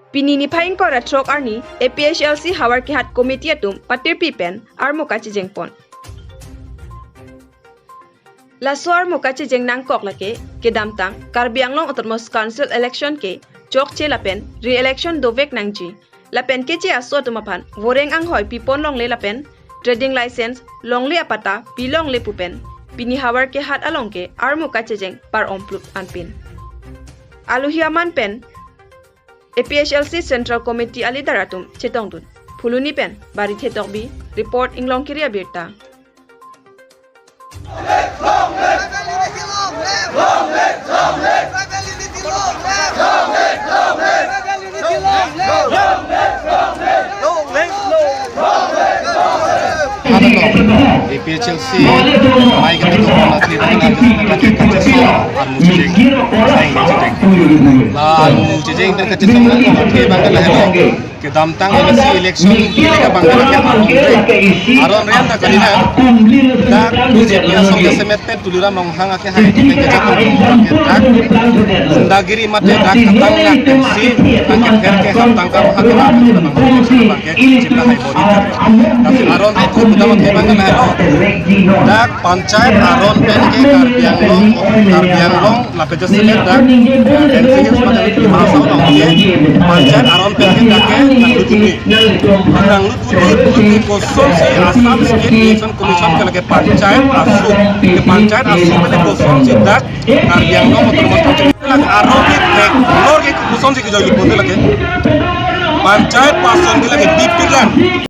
Pinini phaing kora trok arni APHLC hawar ke hat committee atum patir pipen ar mukachi jengpon. Laswar mukachi jeng nangkok lake ke damtang Karbi Anglong Autonomous Council election ke chok che lapen re-election dovek nangji. Lapen ke che aso tumapan voreng ang hoy pipon long le lapen trading license long le apata pilong le pupen. Pini hawar ke hat along ke ar mukachi jeng par omplup anpin. Aluhiaman pen APHLC Central Committee ali daratum chetong dun. Phuluni pen bari thetok bi report inglong kiria birta. APHLC mai kita tu pun asli dengan jenis kerjasama anu cijeng berkerjasama dengan ke bangga lah ke damtang election kita bangga aron rian tak kalina dak tujuh biasa semet pen tuluram longhang ake hai kerjasama dak undagiri mate dak katang nak si angkat kerja ham tangkap hake bangga cipta hai body tapi aron itu betul ke bangga lah dak pancair aron pen ke Karbianglong lapet semet dak dan sehingga sebagai bahasa orang pancair aron pen ke dak nang lutu kosong si Assam State Election Commission ke lagi pancair asu pada kosong si dak Karbianglong Autonomous Council lagi aron ke lor ke kosong si kejauh ibu lagi pancair pasong ke lagi dipilan